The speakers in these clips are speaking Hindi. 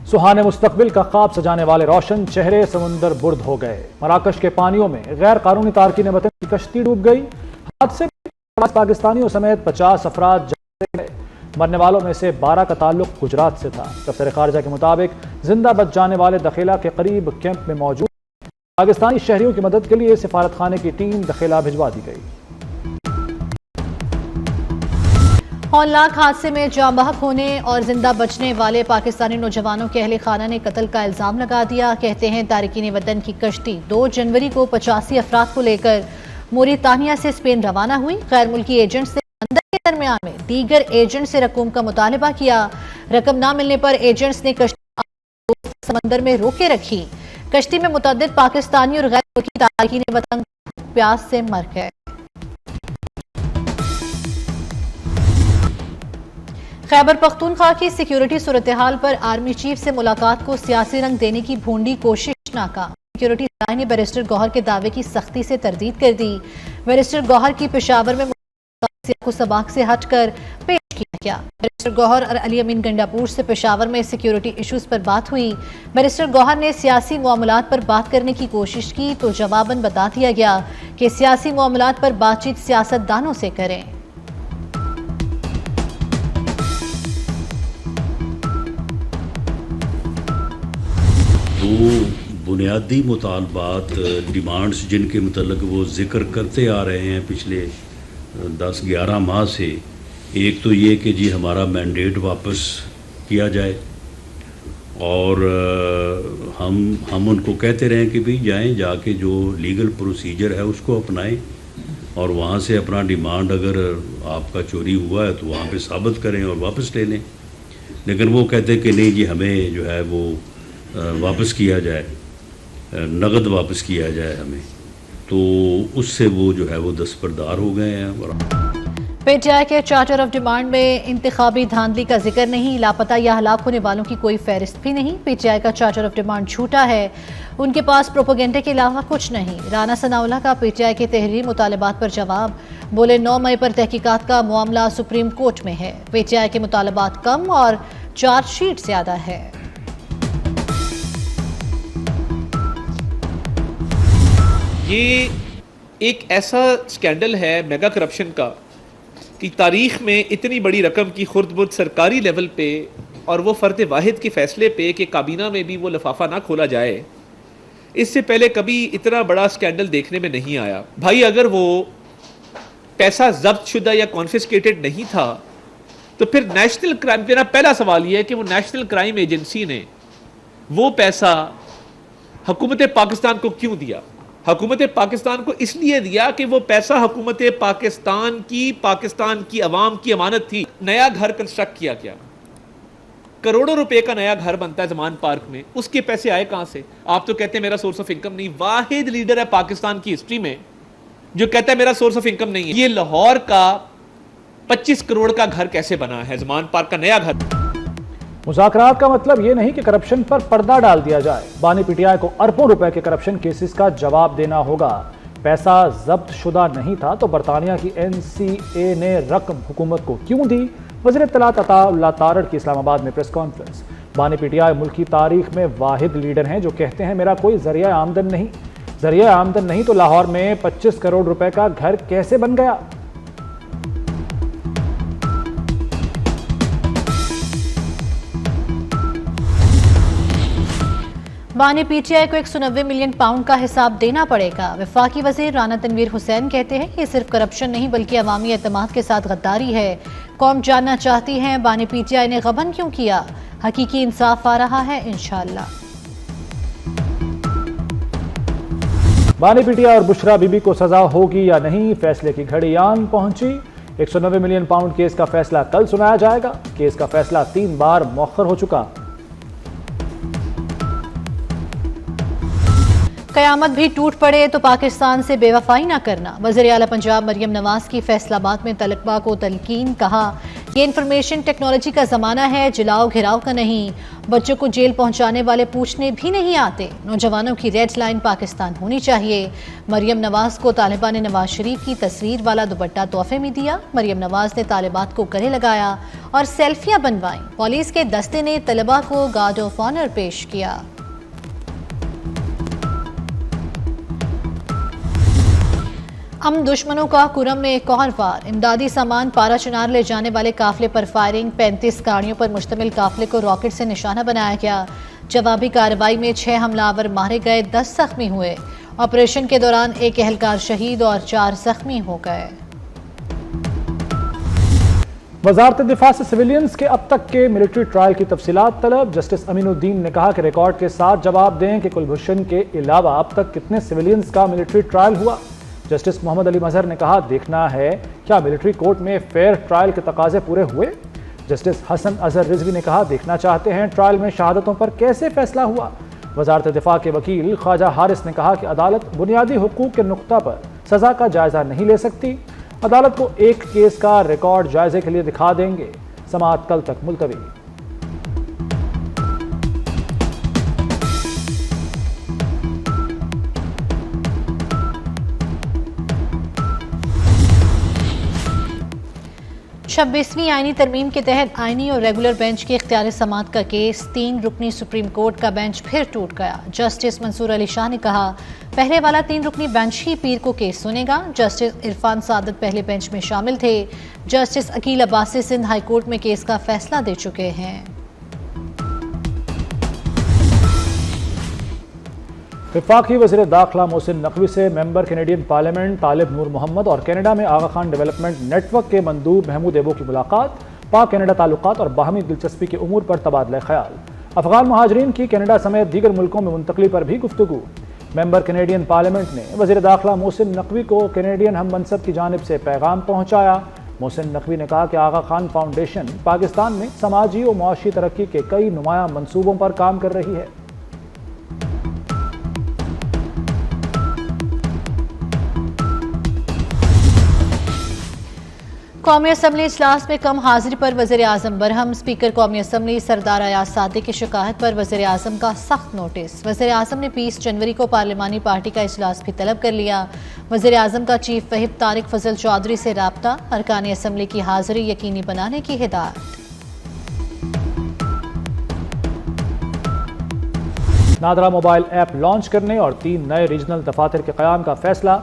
सुहाने मुस्तकबिल का ख्वाब सजाने वाले रोशन चेहरे समुंदर बुर्द हो गए। मराकश के पानियों में गैर कानूनी तारकीन वतन की कश्ती डूब गई। हादसे में पाकिस्तानियों समेत 50 अफराद गए। मरने वालों में से 12 का ताल्लुक गुजरात से था। दफ्तर खारजा के मुताबिक जिंदा बच जाने वाले दखेला के करीब कैंप में मौजूद पाकिस्तानी शहरियों की मदद के लिए सिफारत खाने की टीम दखेला भिजवा दी गई। हौलनाक हादसे में जाँ बहक होने और जिंदा बचने वाले पाकिस्तानी नौजवानों के अहले खाना ने कत्ल का इल्जाम लगा दिया। कहते हैं तारिकीन वतन की कश्ती 2 जनवरी को 85 अफराद को लेकर मोरितानिया से स्पेन रवाना हुई। गैर मुल्की एजेंट से अंदर के दरमियान में दीगर एजेंट से रकूम का मुतालबा किया। रकम न मिलने पर एजेंट्स ने कश्ती समंदर में रोके रखी। कश्ती में मुतअद्दिद पाकिस्तानी और गैर मुल्की तारिकीन वतन प्यास से मर गए। खैबर पख्तूनख्वा की सिक्योरिटी सूरत हाल पर आर्मी चीफ से मुलाकात को सियासी रंग देने की भूंडी कोशिश नाकाम। सिक्योरिटी राय ने बैरिस्टर गौहर के दावे की सख्ती से तरदीद कर दी। बैरिस्टर गौहर की पेशावर में को सबाक से हटकर पेश किया गया। बैरिस्टर गौहर और अली अमीन गंडापुर से पेशावर में सिक्योरिटी इश्यूज पर बात हुई। बैरिस्टर गौहर ने सियासी मामलात पर बात करने की कोशिश की तो जवाबन बता दिया गया कि सियासी मामलात पर बातचीत सियासतदानों से करें। दो बुनियादी मुतालबात डिमांड्स जिनके मतलब वो जिक्र करते आ रहे हैं पिछले 10-11 माह से। एक तो ये कि जी हमारा मैंडेट वापस किया जाए और हम उनको कहते रहें कि भाई जाएं, जाके जो लीगल प्रोसीजर है उसको अपनाएं और वहाँ से अपना डिमांड अगर आपका चोरी हुआ है तो वहाँ पे साबित करें और वापस ले लें। लेकिन वो कहते कि नहीं जी हमें जो है वो वापस किया जाए, नगद वापस किया जाए हमें, तो उससे वो जो है वो दस्तबरदार हो गए हैं। पीटीआई के चार्टर ऑफ डिमांड में इंतखाबी धांधली का जिक्र नहीं, लापता या हलाक होने वालों की कोई फहरिस्त भी नहीं। पीटीआई का चार्टर ऑफ डिमांड झूठा है, उनके पास प्रोपोगेंडे के अलावा कुछ नहीं। राना सनाउल्लाह का पीटीआई के तहरीरी मुतालबात पर जवाब, बोले 9 मई पर तहकीकात का मामला सुप्रीम कोर्ट में है। पीटीआई के मुतालबात कम और चार्जशीट ज्यादा है। ये एक ऐसा स्कैंडल है मेगा करप्शन का कि तारीख में इतनी बड़ी रकम की खुर्द-बुर्द सरकारी लेवल पे और वो फ़र्द वाहिद के फ़ैसले पे कि काबीना में भी वो लिफाफा ना खोला जाए, इससे पहले कभी इतना बड़ा स्कैंडल देखने में नहीं आया। भाई अगर वो पैसा जब्त शुदा या कॉन्फिस्केटेड नहीं था तो फिर नेशनल क्राइम, मेरा पहला सवाल ये है कि वो नेशनल क्राइम एजेंसी ने वो पैसा हुकूमत पाकिस्तान को क्यों दिया? हुकूमत पाकिस्तान को इसलिए दिया कि वो पैसा हुकूमत पाकिस्तान की अवाम की अमानत थी। नया घर कंस्ट्रक्ट किया गया, करोड़ों रुपए का नया घर बनता है जमान पार्क में, उसके पैसे आए कहां से? आप तो कहते हैं मेरा सोर्स ऑफ इनकम नहीं। वाहिद लीडर है पाकिस्तान की हिस्ट्री में जो कहता है मेरा सोर्स ऑफ इनकम नहीं है। ये लाहौर का 25 करोड़ का घर कैसे बना है, जमान पार्क का नया घर। मुज़ाकरात का मतलब ये नहीं कि करप्शन पर पर्दा डाल दिया जाए। बानी पीटीआई को अरबों रुपए के करप्शन केसेस का जवाब देना होगा। पैसा जब्त शुदा नहीं था तो बरतानिया की NCA ने रकम हुकूमत को क्यों दी? वज़ीर इत्तलात अताउल्लाह तारड़ की इस्लामाबाद में प्रेस कॉन्फ्रेंस। बानी पीटीआई मुल्की तारीख में वाहिद लीडर हैं जो कहते हैं मेरा कोई जरिया आमदन नहीं। जरिया आमदन नहीं तो लाहौर में 25 करोड़ रुपए का घर कैसे बन गया? बानी पीटीआई को 190 मिलियन पाउंड का हिसाब देना पड़ेगा। वफाकी वजीर राना तनवीर हुसैन कहते हैं कि सिर्फ करप्शन नहीं बल्कि अवामी एतमाद के साथ गद्दारी है। कौम जानना चाहती है बानी पीटीआई ने गबन क्यों किया? हकीकी इंसाफ आ रहा है इंशाअल्लाह। बानी पीटीआई और बुशरा बीबी को सजा होगी या नहीं, फैसले की घड़ी आन पहुंची। 190 मिलियन पाउंड केस का फैसला कल सुनाया जाएगा। केस का फैसला 3 बार मौखर हो चुका। कयामत भी टूट पड़े तो पाकिस्तान से बेवफाई ना करना। वज़ीर आला पंजाब मरियम नवाज की फैसलाबाद में तलबा को तलकीन, कहा ये इंफॉर्मेशन टेक्नोलॉजी का जमाना है, जलाओ घिराव का नहीं। बच्चों को जेल पहुंचाने वाले पूछने भी नहीं आते। नौजवानों की रेड लाइन पाकिस्तान होनी चाहिए। मरियम नवाज को तालिबान ने नवाज शरीफ की तस्वीर वाला दुपट्टा तोहफे में दिया। मरियम नवाज ने तालिबात को गले लगाया और सेल्फियां बनवाई। पुलिस के दस्ते ने तलबा को गार्ड ऑफ ऑनर पेश किया। हम दुश्मनों का कुरम में एक और वार। इमदादी सामान पारा चुनार ले जाने वाले काफिले पर फायरिंग। 35 गाड़ियों पर मुश्तमिल काफिले को रॉकेट से निशाना बनाया गया। जवाबी कार्रवाई में 6 हमलावर मारे गए, 10 जख्मी हुए। ऑपरेशन के दौरान एक एहलकार शहीद और 4 जख्मी हो गए। वजारत दिफा से सिविलियंस के अब तक के मिलिट्री ट्रायल की तफसीलात तलब। जस्टिस अमीनुद्दीन ने कहा कि रिकॉर्ड के साथ जवाब दें कि कुलभूषण के अलावा अब तक कितने सिविलियंस का मिलिट्री ट्रायल हुआ। जस्टिस मोहम्मद अली मजहर ने कहा देखना है क्या मिलिट्री कोर्ट में फेयर ट्रायल के तकाजे पूरे हुए। जस्टिस हसन अजहर रिजवी ने कहा देखना चाहते हैं ट्रायल में शहादतों पर कैसे फैसला हुआ। वजारत दिफा के वकील ख्वाजा हारिस ने कहा कि अदालत बुनियादी हुकूक के नुक्ता पर सजा का जायजा नहीं ले सकती। अदालत को एक केस का रिकॉर्ड जायजे के लिए दिखा देंगे। समाअत कल तक मुलतवी। छब्बीसवीं आईनी तरमीम के तहत आईनी और रेगुलर बेंच की इख्तियारी समाअत का केस 3 रुकनी सुप्रीम कोर्ट का बेंच फिर टूट गया। जस्टिस मंसूर अली शाह ने कहा पहले वाला 3 रुकनी बेंच ही पीर को केस सुनेगा। जस्टिस इरफान सादत पहले बेंच में शामिल थे। Justice Akeel Abbasi Sindh high court में केस का फैसला दे चुके हैं। वफाकी वज़ीर दाखिला मोहसिन नकवी से मेंबर कैनेडियन पार्लियामेंट तालिब नूर मोहम्मद और कनाडा में आगा खान डेवलपमेंट नेटवर्क के मंदूब महमूद एबो की मुलाकात। पाक कनाडा ताल्लुकात और बाहमी दिलचस्पी के उमूर पर तबादला ख्याल। अफगान महाजरीन की कनाडा समेत दीगर मुल्कों में मुंतकली पर भी गुफ्तगू। मेंबर कैनेडियन पार्लियामेंट ने वज़ीर दाखिला मोहसिन नकवी को कैनेडियन हम मनसब की जानिब से पैगाम पहुँचाया। मोहसिन नकवी ने कहा कि आगा खान फाउंडेशन पाकिस्तान में समाजी और मुआशी तरक्की के कई नुमायां मनसूबों पर काम कर रही है। कौमी असम्बली इजलास में कम हाजिरी पर वज़ीर आज़म बरहम। स्पीकर कौमी असम्बली सरदार अयाज सादिक की शिकायत पर वज़ीर आज़म का सख्त नोटिस। वज़ीर आज़म ने 20 जनवरी को पार्लिमानी पार्टी का इजलास भी तलब कर लिया। वज़ीर आज़म का चीफ व्हिप तारिक फजल चौधरी से राब्ता। अरकान असम्बली की हाजिरी यकीनी बनाने की हिदायत। नादरा मोबाइल ऐप लॉन्च करने और 3 नए रीजनल दफातर के क़याम का फैसला।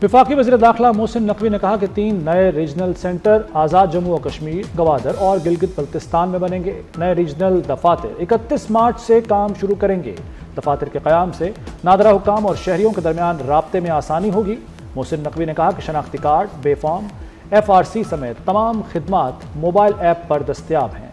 वफाकी वज़ीर दाखिला मोहसिन नकवी ने कहा कि 3 नए रीजनल सेंटर आज़ाद जम्मू और कश्मीर, गवादर और गिलगित बल्तिस्तान में बनेंगे। नए रीजनल दफातर 31 मार्च से काम शुरू करेंगे। दफातर के क़याम से नादरा हुकाम और शहरियों के दरमियान राब्ते में आसानी होगी। मोहसिन नकवी ने कहा कि शनाख्ती कार्ड, बेफॉर्म, FRC समेत तमाम खिदमात मोबाइल ऐप पर दस्तियाब हैं।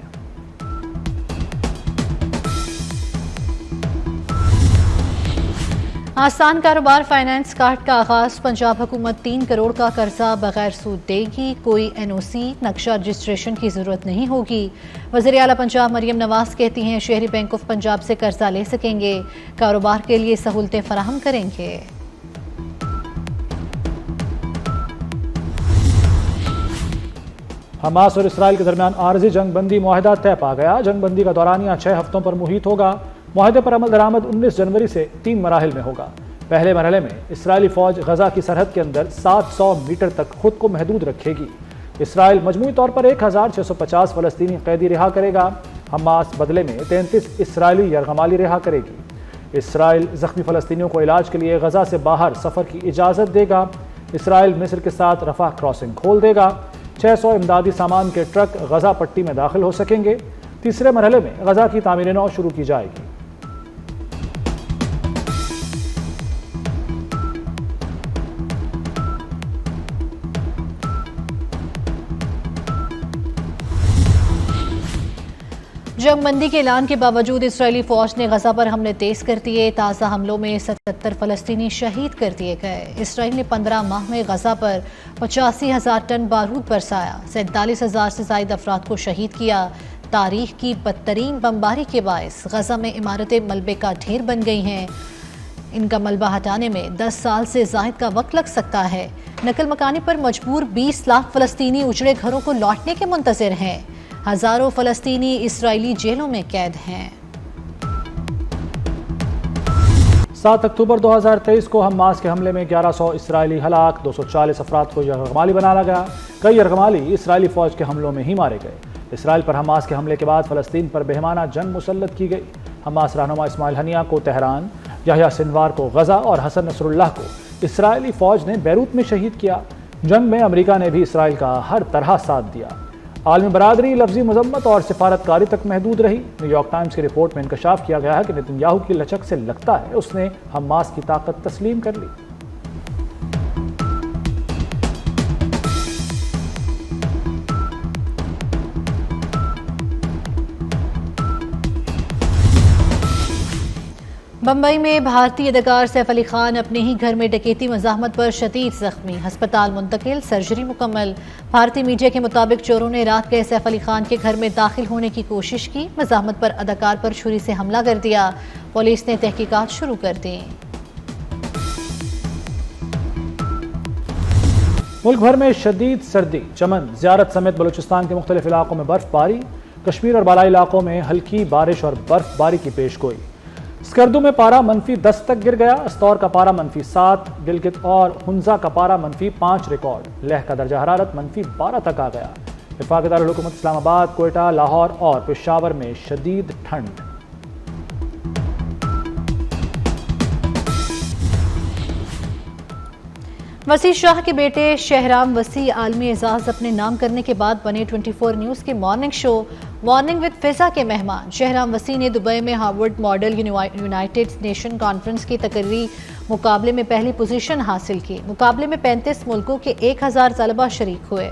आसान कारोबार फाइनेंस कार्ड का आगाज। पंजाब हुकूमत 3 करोड़ का कर्जा बगैर सूद देगी। कोई NOC, नक्शा रजिस्ट्रेशन की जरूरत नहीं होगी। वज़ीर आला पंजाब मरियम नवाज कहती हैं शहरी बैंक ऑफ पंजाब से कर्जा ले सकेंगे, कारोबार के लिए सहूलतें फराहम करेंगे। हमास और इसराइल के दरमियान आर्जी जंग बंदी मुआहिदा तय पा गया। जंग बंदी का दौरानिया 6 हफ्तों पर मुहित होगा। मुआहिदे पर अमल दरामद 19 जनवरी से 3 मराहिल में होगा। पहले मरहले में इसराइली फौज गजा की सरहद के अंदर 700 मीटर तक खुद को महदूद रखेगी। इसराइल मजमूई तौर पर 1650 फ़लस्तीनी कैदी रिहा करेगा। हमास बदले में 33 इसराइली यरगमाली रिहा करेगी। इसराइल ज़ख्मी फ़लस्तीनियों को इलाज के लिए गजा से बाहर सफ़र की इजाज़त देगा। इसराइल मिस्र के साथ रफा क्रॉसिंग खोल देगा। 600 इमदादी सामान के ट्रक गजा पट्टी में दाखिल हो सकेंगे। तीसरे मरहले में गजा की तामीर नौ शुरू की जाएगी। जंगबंदी के ऐलान के बावजूद इसराइली फौज ने गजा पर हमले तेज कर दिए। ताज़ा हमलों में 77 फ़लस्तीनी शहीद कर दिए गए। इसराइल ने 15 माह में गजा पर 85,000 टन बारूद बरसाया। 47,000 से ज़ायद अफराद को शहीद किया। तारीख की बदतरीन बमबारी के बायस गजा में इमारतें मलबे का ढेर बन गई हैं। इनका मलबा हटाने में 10 साल से जायद का वक्त लग सकता है। नकल मकानी पर मजबूर 20 लाख फलस्तीनी उजड़े घरों को लौटने के मुंतजिर हैं। हजारों फलस्तीनी इसराइली जेलों में कैद हैं। 7 अक्टूबर 2023 को हमास के हमले में 1100 इसराइली हलाक, 240 अफराद को यरगमाली बनाया गया। कई यरगमाली इसराइली फौज के हमलों में ही मारे गए। इसराइल पर हमास के हमले के बाद फ़लस्तीन पर बेहमाना जंग मुसल्लत की गई। हमास रहनुमा इस्माइल हनिया को तेहरान, याह्या सिनवार को गजा और हसन नसरुल्लाह को इसराइली फ़ौज ने बैरूत में शहीद किया। जंग में अमेरिका ने भी इसराइल का हर तरह साथ दिया। आलमी बरादरी लफ्जी मजम्मत और सिफारतकारी तक महदूद रही। न्यूयॉर्क टाइम्स की रिपोर्ट में इंकशाफ किया गया है कि नेतन्याहू की लचक से लगता है उसने हमास की ताकत तस्लीम कर ली। बम्बई में भारतीय अदाकार सैफ अली खान अपने ही घर में डकैती मज़ाहमत पर शदीद जख्मी, अस्पताल मुंतकिल, सर्जरी मुकम्मल। भारतीय मीडिया के मुताबिक चोरों ने रात गए सैफ अली खान के घर में दाखिल होने की कोशिश की। मज़ाहमत पर अदाकार पर छुरी से हमला कर दिया। पुलिस ने तहकीकात शुरू कर दी। मुल्क भर में शदीद सर्दी, चमन, ज़ियारत समेत बलूचिस्तान के मुख्तलिफ इलाकों में बर्फबारी। कश्मीर और बालाई इलाकों में हल्की बारिश और बर्फबारी की पेशगोई। स्कर्दू में पारा -10 तक गिर गया। अस्तौर का पारा -7, गिलगित और हुंजा का पारा -5 रिकॉर्ड। लेह का दर्जा हरारत -12 तक आ गया। वफाकी दारुल हुकूमत इस्लामाबाद, कोयटा, लाहौर और पेशावर में शदीद ठंड। वसी शाह के बेटे शहराम वसी आलमी एजाज अपने नाम करने के बाद बने 24 न्यूज़ के मॉर्निंग शो मॉर्निंग विद फिजा के मेहमान। शहराम वसी ने दुबई में Harvard model United nation conference की तकरीरी मुकाबले में पहली पोजीशन हासिल की। मुकाबले में 35 मुल्कों के 1000 तलबा शरीक हुए।